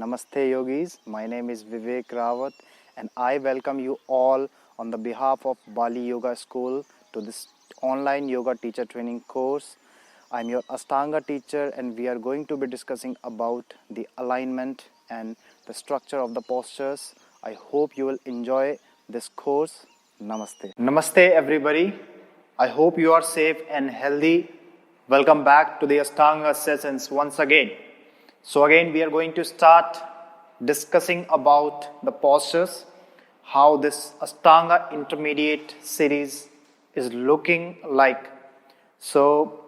Namaste yogis, my name is Vivek Rawat and I welcome you all on the behalf of Bali Yoga School to this online yoga teacher training course. I'm your Ashtanga teacher and we are going to be discussing about the alignment and the structure of the postures. I hope you will enjoy this course. Namaste. Namaste everybody. I hope you are safe and healthy. Welcome back to the Ashtanga sessions once again. So again we are going to start discussing about the postures, how this Ashtanga intermediate series is looking like. So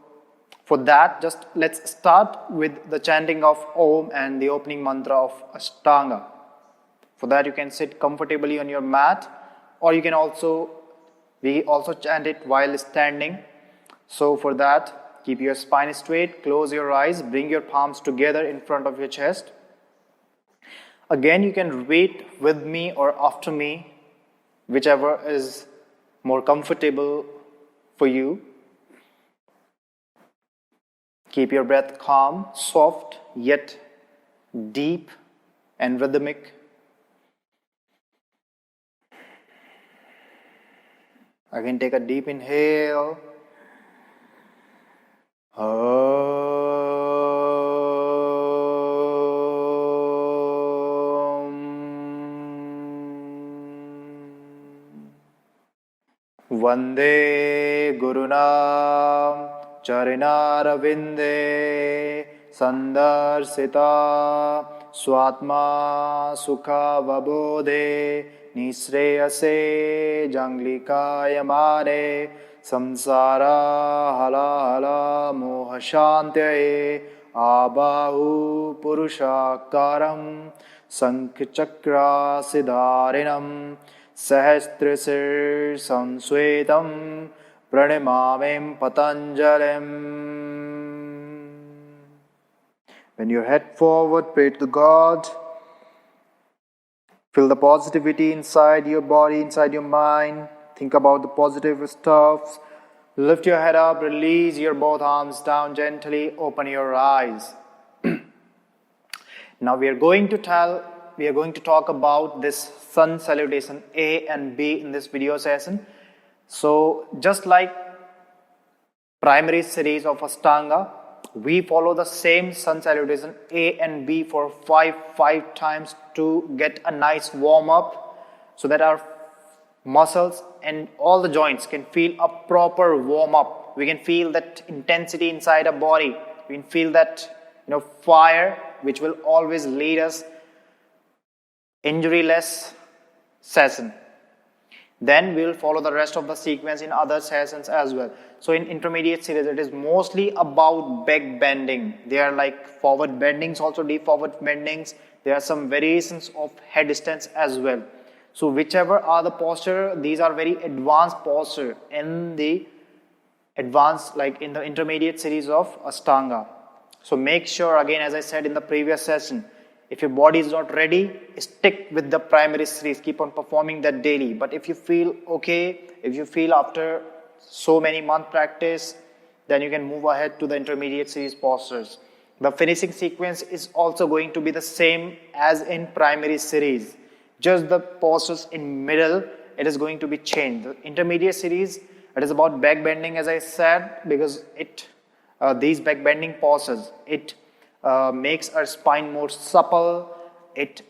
for that, just let's start with the chanting of Om and the opening mantra of Ashtanga. For that you can sit comfortably on your mat, or we also chant it while standing. So for that, keep your spine straight, close your eyes, bring your palms together in front of your chest. Again, you can repeat with me or after me, whichever is more comfortable for you. Keep your breath calm, soft, yet deep and rhythmic. Again, take a deep inhale. Vande Gurunam Charinarvinde Sandarsita Swatma Sukha Vabodhe Nisreyase Janglikaayamane Samsara hala hala moha shantyaye Abahu Purushakaram Sankhchakra Siddharinam Sahasrasir Samsvetam Pranimamim Patanjalim. When you head forward, pray to God. Feel the positivity inside your body, inside your mind. Think about the positive stuff. Lift your head up, release your both arms down gently, open your eyes. Now we are going to talk about this Sun Salutation A and B in this video session. So just like primary series of Ashtanga, we follow the same Sun Salutation A and B for five times to get a nice warm up so that our muscles and all the joints can feel a proper warm up. We can feel that intensity inside our body. We can feel that fire which will always lead us injury-less session. Then we will follow the rest of the sequence in other sessions as well. So in intermediate series, it is mostly about back bending. There are like forward bendings, also deep forward bendings. There are some variations of head distance as well. So whichever are the posture, these are very advanced posture in the intermediate series of Ashtanga. So make sure, again, as I said in the previous session, if your body is not ready, stick with the primary series. Keep on performing that daily. But if you feel okay, if you feel after so many month practice, then you can move ahead to the intermediate series postures. The finishing sequence is also going to be the same as in primary series. Just the postures in middle, it is going to be changed. The intermediate series, it is about back bending, as I said, because these back bending postures, it makes our spine more supple. It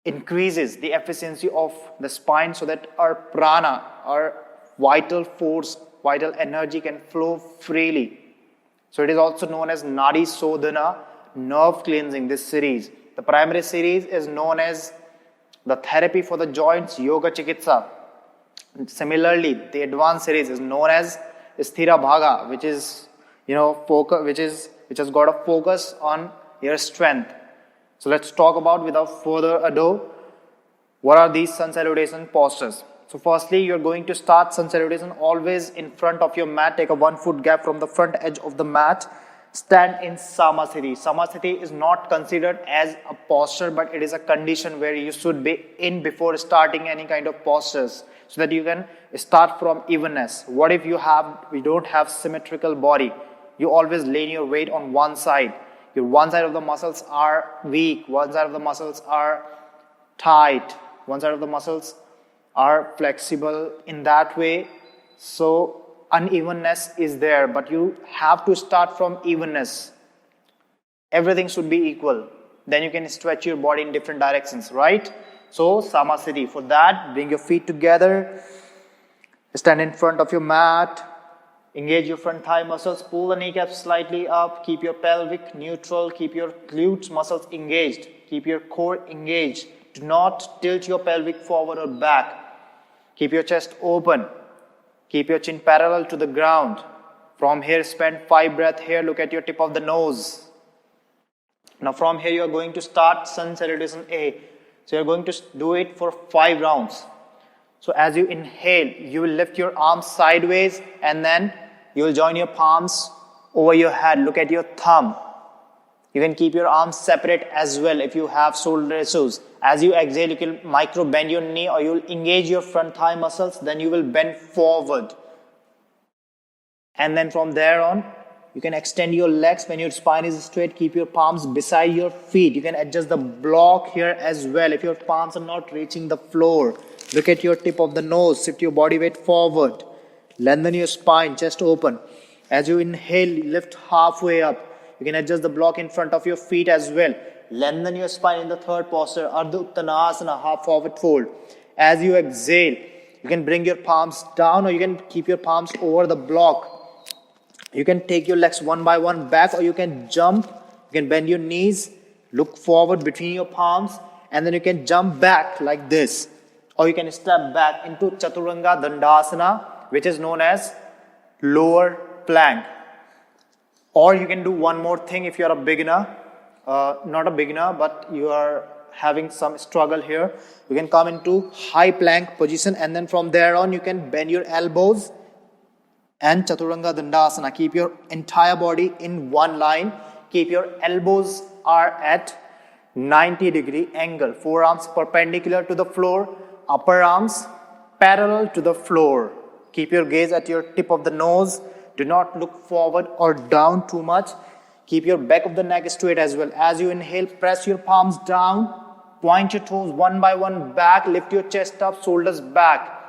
increases the efficiency of the spine so that our prana, our vital force, vital energy can flow freely. So it is also known as Nadi Sodhana, nerve cleansing, this series. The primary series is known as the therapy for the joints, Yoga Chikitsa. Similarly, the advanced series is known as Sthira Bhaga, which is which has got a focus on your strength. So let's talk about, without further ado, what are these Sun Salutation postures. So firstly, you're going to start Sun Salutation always in front of your mat. Take a 1 foot gap from the front edge of the mat. Stand in Samasthiti. Samasthiti is not considered as a posture, but it is a condition where you should be in before starting any kind of postures, so that you can start from evenness. What if you don't have symmetrical body? You always lay your weight on one side. Your one side of the muscles are weak, one side of the muscles are tight, one side of the muscles are flexible in that way. So unevenness is there, but you have to start from evenness. Everything should be equal. Then you can stretch your body in different directions, right? So Samasthiti. For that, bring your feet together. Stand in front of your mat. Engage your front thigh muscles. Pull the kneecaps slightly up. Keep your pelvic neutral. Keep your glutes muscles engaged. Keep your core engaged. Do not tilt your pelvic forward or back. Keep your chest open. Keep your chin parallel to the ground. From here, spend 5 breaths here. Look at your tip of the nose. Now from here, you are going to start Sun Salutation A. So you are going to do it for 5 rounds. So as you inhale, you will lift your arms sideways and then you will join your palms over your head. Look at your thumb. You can keep your arms separate as well if you have shoulder issues. As you exhale, you can micro bend your knee or you will engage your front thigh muscles. Then you will bend forward. And then from there on, you can extend your legs when your spine is straight. Keep your palms beside your feet. You can adjust the block here as well if your palms are not reaching the floor. Look at your tip of the nose. Shift your body weight forward. Lengthen your spine, chest open. As you inhale, lift halfway up. You can adjust the block in front of your feet as well. Lengthen your spine in the third posture, Ardha Uttanasana, half forward fold. As you exhale, you can bring your palms down or you can keep your palms over the block. You can take your legs one by one back or you can jump. You can bend your knees, look forward between your palms and then you can jump back like this. Or you can step back into Chaturanga Dandasana, which is known as lower plank. Or you can do one more thing if you are a beginner, not a beginner, but you are having some struggle here. You can come into high plank position and then from there on you can bend your elbows and Chaturanga Dandasana. Keep your entire body in one line. Keep your elbows are at 90-degree angle. Forearms perpendicular to the floor. Upper arms parallel to the floor. Keep your gaze at your tip of the nose. Do not look forward or down too much. Keep your back of the neck straight as well. As you inhale, press your palms down. Point your toes one by one back. Lift your chest up, shoulders back.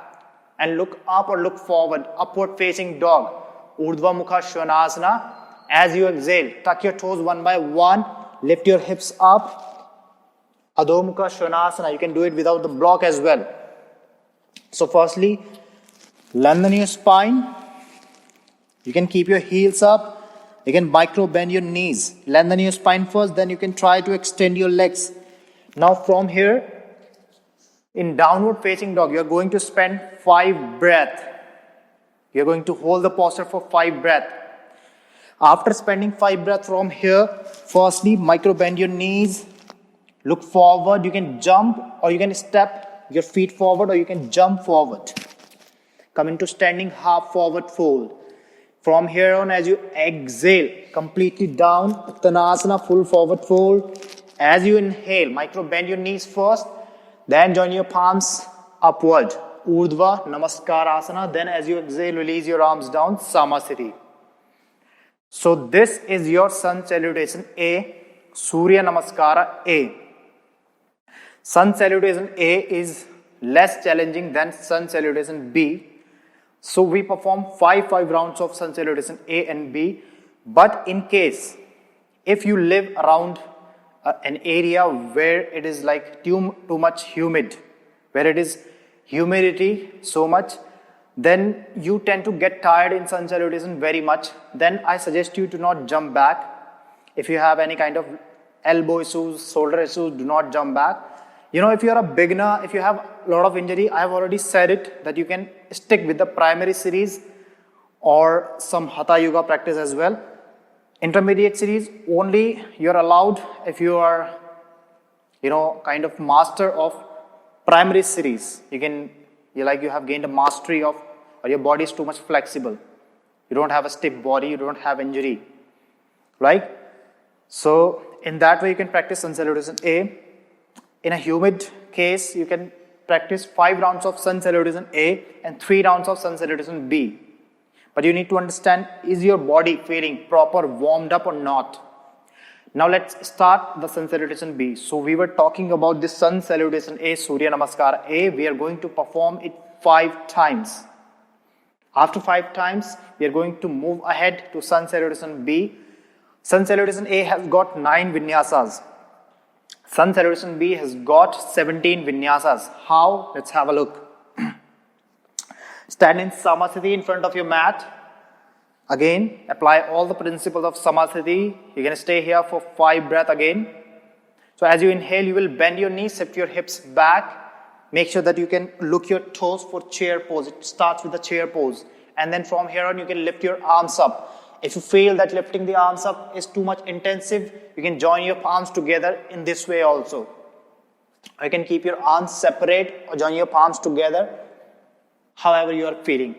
And look up or look forward. Upward facing dog. Urdhva Mukha Sranasana. As you exhale, tuck your toes one by one. Lift your hips up. Adho Mukha Sranasana. You can do it without the block as well. So firstly, lengthen your spine. You can keep your heels up. You can micro bend your knees. Lengthen your spine first, then you can try to extend your legs. Now from here, in downward facing dog, you are going to spend 5 breaths. You are going to hold the posture for 5 breaths. After spending 5 breaths from here, firstly, micro bend your knees. Look forward. You can jump or you can step your feet forward or you can jump forward. Come into standing half forward fold. From here on, as you exhale, completely down, Uttanasana, full forward fold. As you inhale, micro bend your knees first. Then join your palms upward. Urdhva Namaskarasana. Then as you exhale, release your arms down. Samasthiti. So this is your Sun Salutation A. Surya Namaskara A. Sun Salutation A is less challenging than Sun Salutation B. So we perform 5 rounds of Sun Salutation A and B. But in case, if you live around an area where it is like too much humid, where it is humidity so much, then you tend to get tired in Sun Salutation very much. Then I suggest you to not jump back. If you have any kind of elbow issues, shoulder issues, do not jump back. You know, if you are a beginner, if you have a lot of injury, I have already said it, that you can stick with the primary series or some Hatha Yoga practice as well. Intermediate series, only you are allowed if you are, kind of master of primary series. You have gained a mastery of, or your body is too much flexible. You don't have a stiff body, you don't have injury, right? So in that way you can practice Sun Salutation A. In a humid case, you can practice 5 rounds of Sun Salutation A and 3 rounds of Sun Salutation B. But you need to understand, is your body feeling proper warmed up or not? Now let's start the Sun Salutation B. So we were talking about the Sun Salutation A, Surya Namaskar A. We are going to perform it 5 times. After 5 times, we are going to move ahead to Sun Salutation B. Sun Salutation A has got 9 vinyasas. Sun Salutation B has got 17 vinyasas. How? Let's have a look. Stand in Samasthiti in front of your mat. Again, apply all the principles of Samasthiti. You're going to stay here for 5 breaths again. So as you inhale, you will bend your knees, shift your hips back. Make sure that you can look your toes for chair pose. It starts with the chair pose. And then from here on, you can lift your arms up. If you feel that lifting the arms up is too much intensive, you can join your palms together in this way also. You can keep your arms separate or join your palms together, however you are feeling.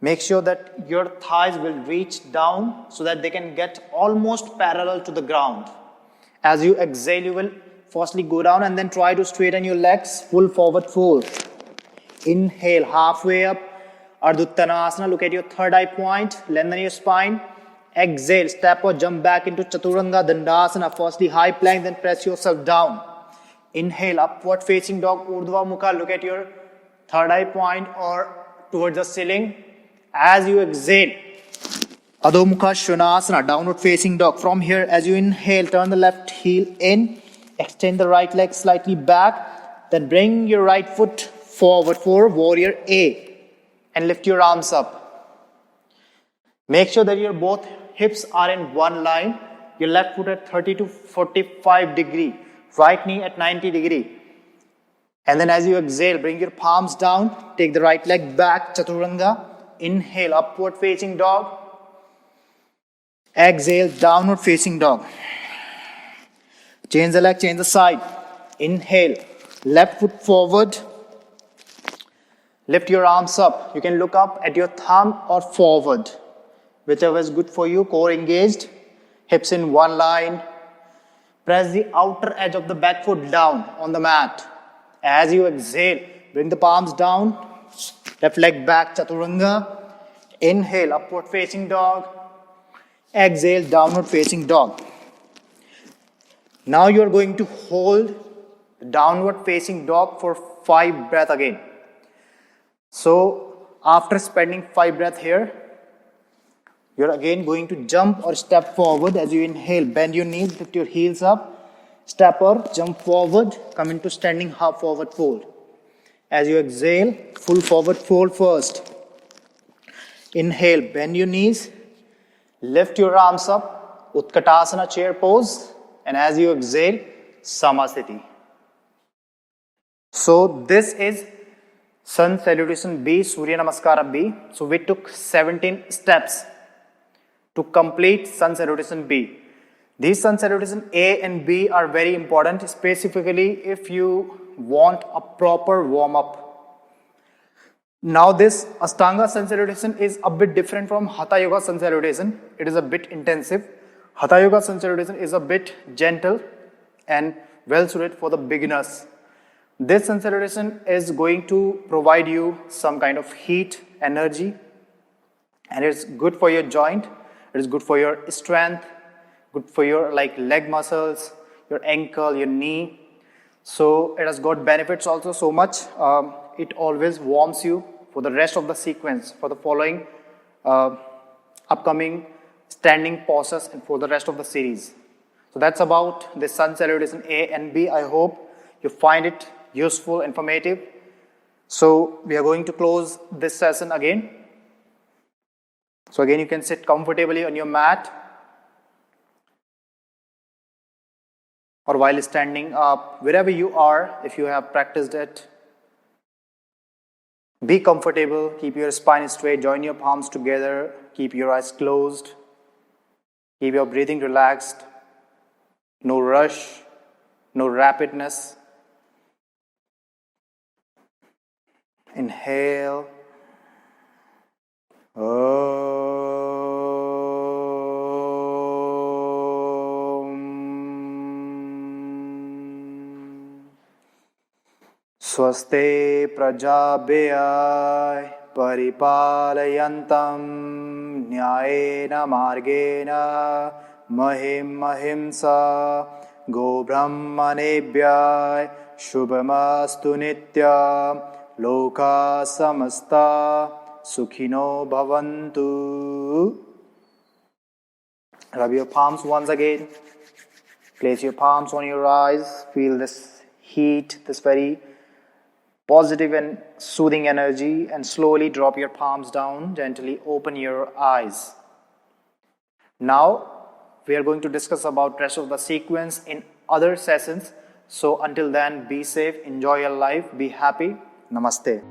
Make sure that your thighs will reach down so that they can get almost parallel to the ground. As you exhale, you will firstly go down and then try to straighten your legs, full forward fold. Inhale, halfway up, Ardha Uttanasana, look at your third eye point, lengthen your spine. Exhale, step or jump back into Chaturanga Dandasana, firstly high plank, then press yourself down. Inhale, upward facing dog, Urdhva Mukha, look at your third eye point or towards the ceiling. As you exhale, Adho Mukha Sranasana, downward facing dog. From here, as you inhale, turn the left heel in, extend the right leg slightly back, then bring your right foot forward for Warrior A and lift your arms up. Make sure that your both hips are in one line, your left foot at 30 to 45 degree, right knee at 90 degree. And then as you exhale, bring your palms down, take the right leg back, Chaturanga. Inhale, upward facing dog. Exhale, downward facing dog. Change the leg, change the side. Inhale, left foot forward. Lift your arms up. You can look up at your thumb or forward, whichever is good for you. Core engaged, hips in one line. Press the outer edge of the back foot down on the mat. As you exhale, bring the palms down. Left leg back, Chaturanga. Inhale, upward facing dog. Exhale, downward facing dog. Now you are going to hold downward facing dog for 5 breaths again. So after spending 5 breaths here, you are again going to jump or step forward. As you inhale, bend your knees, lift your heels up. Step or jump forward, come into standing half forward fold. As you exhale, full forward fold first. Inhale, bend your knees, lift your arms up, Utkatasana chair pose, and as you exhale, Samasthiti. So this is Sun Salutation B, Surya Namaskara B. So we took 17 steps to complete Sun Salutation B. These Sun Salutation A and B are very important, specifically if you want a proper warm-up. Now this Ashtanga Sun Salutation is a bit different from Hatha Yoga Sun Salutation. It is a bit intensive. Hatha Yoga Sun Salutation is a bit gentle and well suited for the beginners. This Sun Salutation is going to provide you some kind of heat, energy, and it's good for your joint. It is good for your strength, good for your leg muscles, your ankle, your knee. So it has got benefits also so much. It always warms you for the rest of the sequence, for the following upcoming standing postures and for the rest of the series. So that's about the Sun Salutation A and B. I hope you find it useful, informative. So we are going to close this session again. So again, you can sit comfortably on your mat or while standing up, wherever you are, if you have practiced it. Be comfortable, keep your spine straight, join your palms together, keep your eyes closed, keep your breathing relaxed, no rush, no rapidness. Inhale. Swaste prajabhyaya paripalayantam nyayena margena mahim ahimsa go brahmanebhyai shubhamastu nityam loka samasta sukhino bhavantu. Rub your palms once again. Place your palms on your eyes. Feel this heat, this very positive and soothing energy, and slowly drop your palms down. Gently open your eyes. Now, we are going to discuss about rest of the sequence in other sessions. So until then, be safe, enjoy your life, be happy. Namaste.